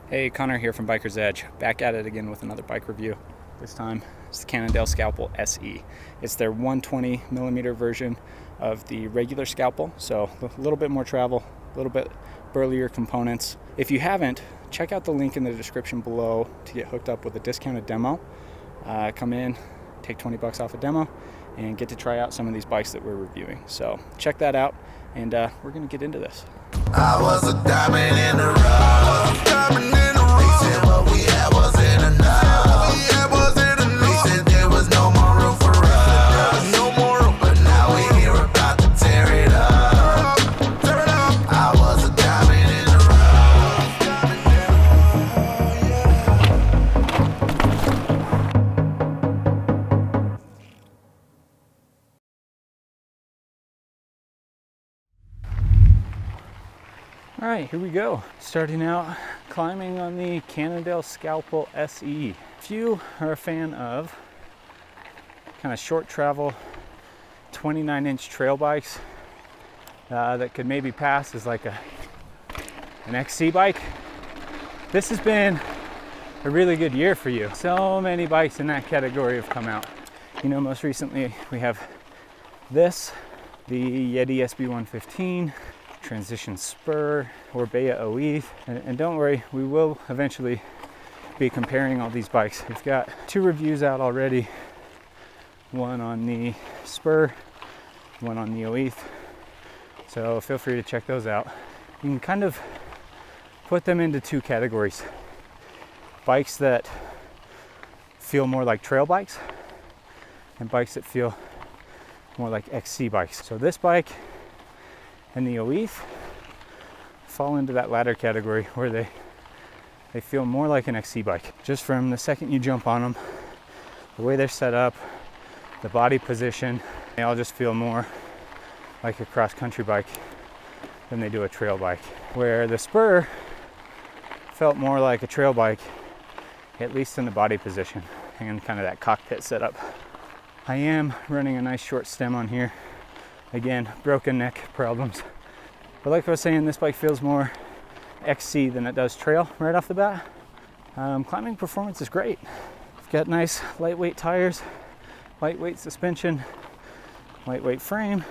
Hey, Connor here from Biker's Edge, back at it again with another bike review. This time it's the Cannondale Scalpel SE. It's their 120 millimeter version of the regular Scalpel, so a little bit more travel, a little bit burlier components. If you haven't, check out the link in the description below to get hooked up with a discounted demo. Come in, take 20 bucks off a demo, and get to try out some of these bikes that we're reviewing. So check that out, and we're gonna get into this. I was a diamond in the rough. They said what we had wasn't enough. They said there was no more room for us. But now we're here about to tear it up. I was a diamond in the All right, here we go. Starting out climbing on the Cannondale Scalpel SE. If you are a fan of kind of short travel 29-inch trail bikes that could maybe pass as like an XC bike, this has been a really good year for you. So many bikes in that category have come out. You know, most recently we have this, the Yeti SB115, Transition Spur, Orbea OE, and don't worry, we will eventually be comparing all these bikes. We've got 2 reviews out already, one on the Spur, one on the OE, so feel free to check those out. You can kind of put them into 2 categories: bikes that feel more like trail bikes and bikes that feel more like XC bikes. So this bike and the OE fall into that latter category where they feel more like an XC bike. Just from the second you jump on them, the way they're set up, the body position, they all just feel more like a cross-country bike than they do a trail bike. Where the Spur felt more like a trail bike, at least in the body position and kind of that cockpit setup. I am running a nice short stem on here. Again, broken neck problems. But like I was saying, this bike feels more XC than it does trail right off the bat. Climbing performance is great. It's got nice lightweight tires, lightweight suspension, lightweight frame.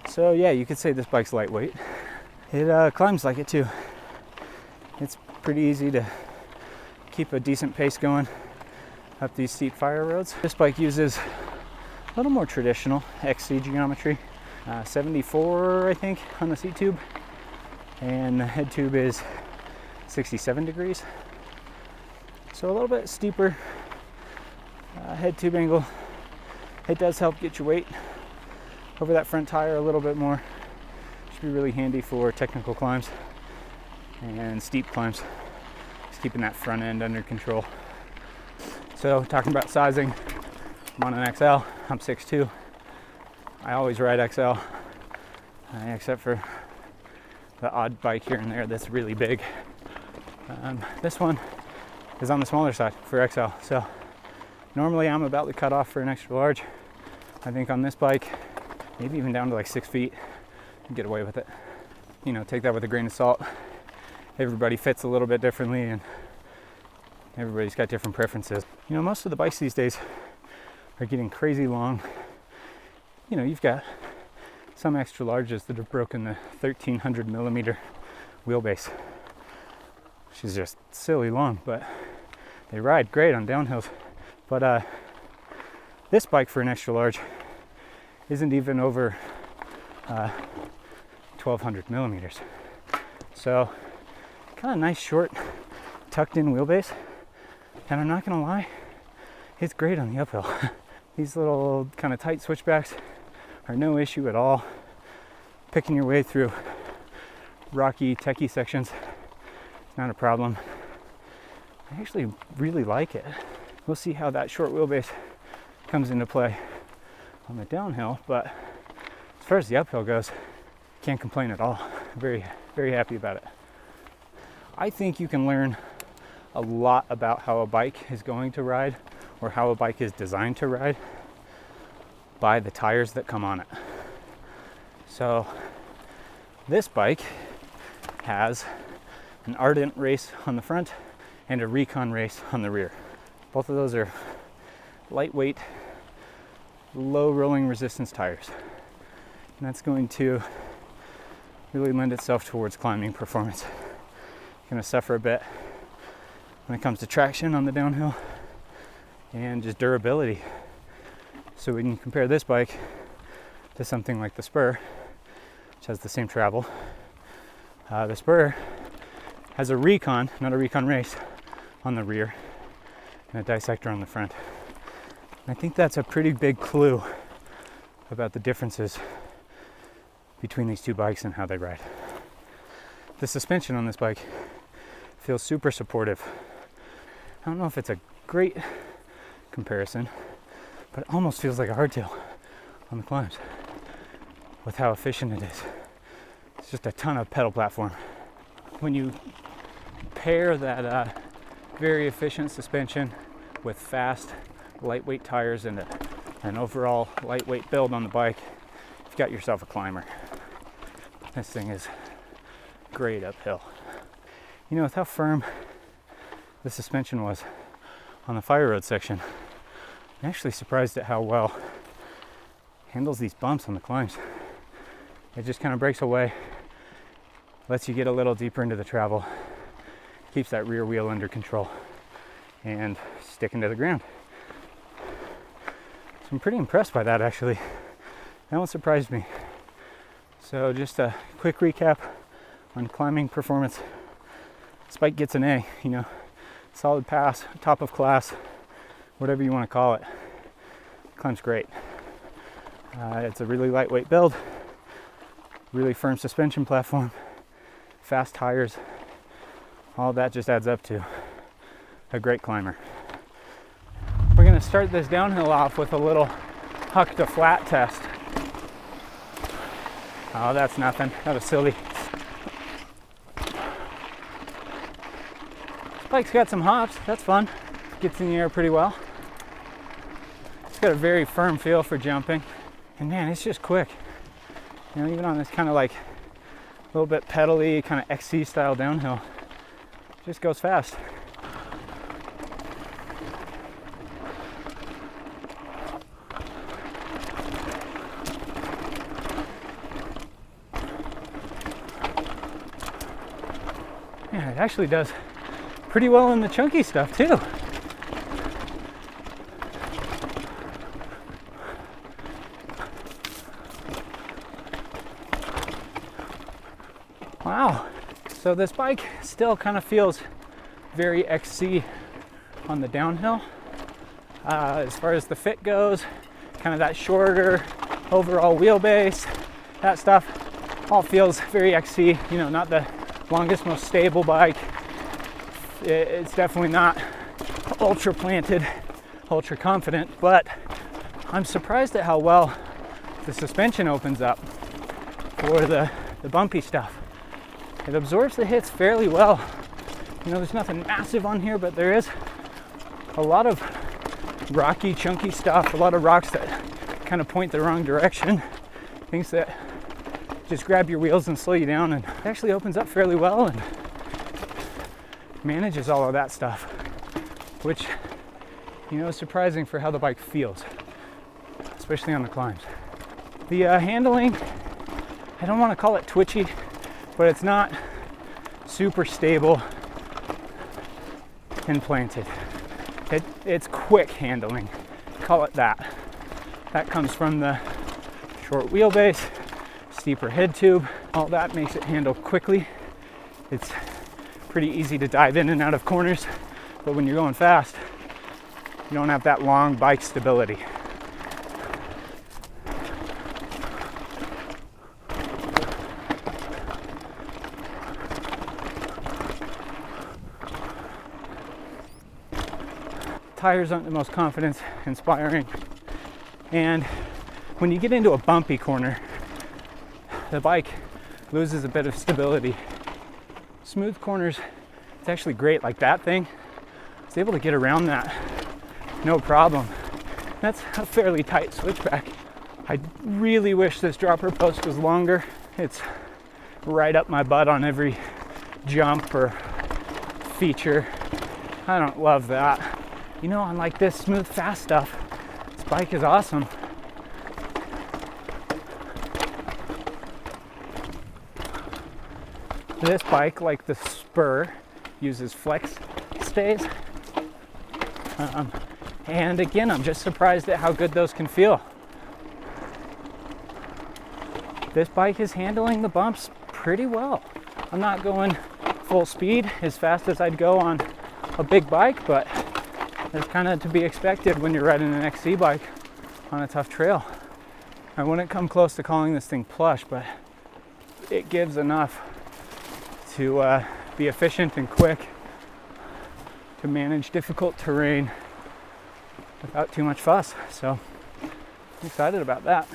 So yeah, you could say this bike's lightweight. It climbs like it too. It's pretty easy to keep a decent pace going up these steep fire roads. This bike uses a little more traditional XC geometry, 74 I think on the seat tube, and the head tube is 67 degrees, so a little bit steeper head tube angle. It does help get your weight over that front tire a little bit more. Should be really handy for technical climbs and steep climbs, just keeping that front end under control. So talking about sizing, I'm on an XL. I'm 6'2". I always ride XL, except for the odd bike here and there that's really big. This one is on the smaller side for XL. So normally I'm about the cutoff for an extra large. I think on this bike, maybe even down to like 6 feet, you get away with it. You know, take that with a grain of salt. Everybody fits a little bit differently, and everybody's got different preferences. You know, most of the bikes these days are getting crazy long. You know, you've got some extra larges that have broken the 1300 millimeter wheelbase, which is just silly long, but they ride great on downhills. But this bike for an extra large isn't even over 1200 millimeters. So kind of nice short tucked in wheelbase, and I'm not gonna lie, it's great on the uphill. These little kind of tight switchbacks are no issue at all. Picking your way through rocky, techie sections is not a problem. I actually really like it. We'll see how that short wheelbase comes into play on the downhill, but as far as the uphill goes, can't complain at all. Very, very happy about it. I think you can learn a lot about how a bike is going to ride, or how a bike is designed to ride, by the tires that come on it. So this bike has an ardent race on the front and a recon race on the rear. Both of those are lightweight, low rolling resistance tires. And that's going to really lend itself towards climbing performance. Going to suffer a bit when it comes to traction on the downhill and just durability. So when you compare this bike to something like the Spur, which has the same travel, the Spur has a recon, not a recon race, on the rear and a dissector on the front. And I think that's a pretty big clue about the differences between these two bikes and how they ride. The suspension on this bike feels super supportive. I don't know if it's a great comparison, but it almost feels like a hardtail on the climbs with how efficient it is. It's just a ton of pedal platform. When you pair that very efficient suspension with fast, lightweight tires and an overall lightweight build on the bike, you've got yourself a climber. This thing is great uphill. You know, with how firm the suspension was on the fire road section, I'm actually surprised at how well it handles these bumps on the climbs. It just kind of breaks away, lets you get a little deeper into the travel, keeps that rear wheel under control and sticking to the ground. So I'm pretty impressed by that, actually. That one surprised me. So just a quick recap on climbing performance. This bike gets an A, you know, solid pass, top of class, whatever you want to call it. Climbs great. It's a really lightweight build, really firm suspension platform, fast tires. All that just adds up to a great climber. We're going to start this downhill off with a little huck to flat test. Oh, that's nothing. That was silly. This bike's got some hops. That's fun. Gets in the air pretty well. It's got a very firm feel for jumping. And man, it's just quick. You know, even on this kind of like a little bit pedally, kind of XC style downhill, it just goes fast. Yeah, it actually does pretty well in the chunky stuff too. Wow. So this bike still kind of feels very XC on the downhill. As far as the fit goes, kind of that shorter overall wheelbase, that stuff all feels very XC. You know, not the longest, most stable bike. It's definitely not ultra planted, ultra confident, but I'm surprised at how well the suspension opens up for the bumpy stuff. It absorbs the hits fairly well. You know, there's nothing massive on here, but there is a lot of rocky, chunky stuff, a lot of rocks that kind of point the wrong direction, things that just grab your wheels and slow you down, and it actually opens up fairly well and manages all of that stuff, which, you know, is surprising for how the bike feels, especially on the climbs. The handling, I don't want to call it twitchy, but it's not super stable and planted. It's quick handling, call it that. That comes from the short wheelbase, steeper head tube. All that makes it handle quickly. It's pretty easy to dive in and out of corners, but when you're going fast, you don't have that long bike stability. Tires aren't the most confidence inspiring, and when you get into a bumpy corner, the bike loses a bit of stability. Smooth corners, it's actually great. Like that thing, it's able to get around that no problem. That's a fairly tight switchback. I really wish this dropper post was longer. It's right up my butt on every jump or feature. I don't love that. You know, unlike this smooth, fast stuff, this bike is awesome. This bike, like the Spur, uses flex stays. And again, I'm just surprised at how good those can feel. This bike is handling the bumps pretty well. I'm not going full speed as fast as I'd go on a big bike, but that's kind of to be expected when you're riding an XC bike on a tough trail. I wouldn't come close to calling this thing plush, but it gives enough to be efficient and quick to manage difficult terrain without too much fuss. So I'm excited about that.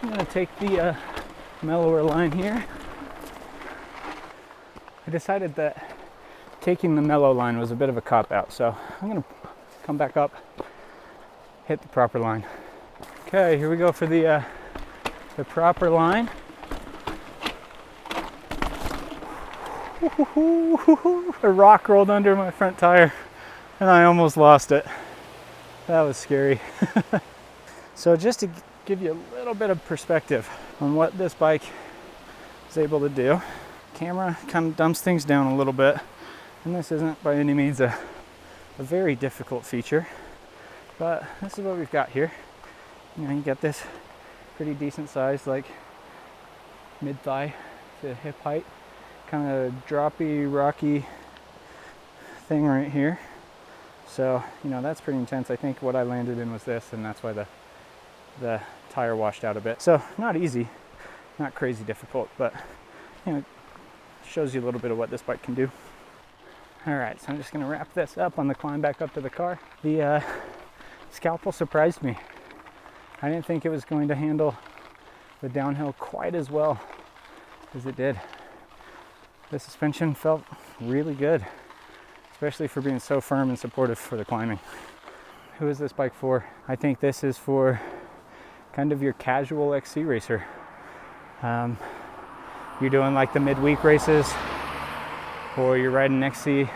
I'm going to take the mellower line here. I decided that taking the mellow line was a bit of a cop-out, so I'm going to come back up, hit the proper line. Okay, here we go for the proper line. A rock rolled under my front tire and I almost lost it. That was scary. So just to give you a little bit of perspective on what this bike is able to do, camera kind of dumps things down a little bit, and this isn't by any means a very difficult feature, but this is what we've got here. You know, you got this pretty decent size, like mid-thigh to hip height, kind of droppy, rocky thing right here. So, you know, that's pretty intense. I think what I landed in was this, and that's why the tire washed out a bit. So not easy, not crazy difficult, but you know, shows you a little bit of what this bike can do. All right, so I'm just gonna wrap this up on the climb back up to the car. The Scalpel surprised me. I didn't think it was going to handle the downhill quite as well as it did. The suspension felt really good, especially for being so firm and supportive for the climbing. Who is this bike for? I think this is for kind of your casual XC racer. You're doing like the midweek races, or you're riding XC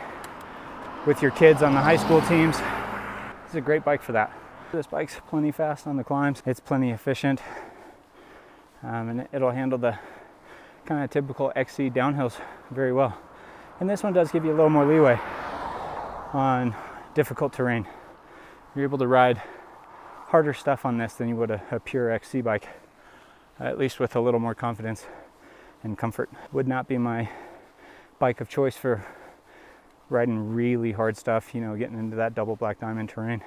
with your kids on the high school teams. It's a great bike for that. This bike's plenty fast on the climbs. It's plenty efficient, and it'll handle the kind of typical XC downhills very well. And this one does give you a little more leeway on difficult terrain. You're able to ride harder stuff on this than you would a pure XC bike, at least with a little more confidence and comfort. Would not be my bike of choice for riding really hard stuff, you know, getting into that double black diamond terrain.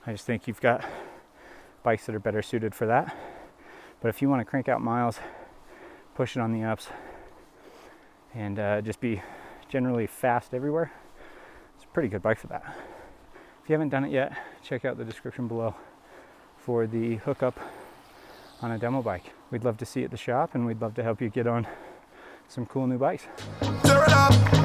I just think you've got bikes that are better suited for that. But if you want to crank out miles, push it on the ups, and just be generally fast everywhere, it's a pretty good bike for that. If you haven't done it yet, check out the description below for the hookup on a demo bike. We'd love to see you at the shop, and we'd love to help you get on some cool new bikes. Tear it up.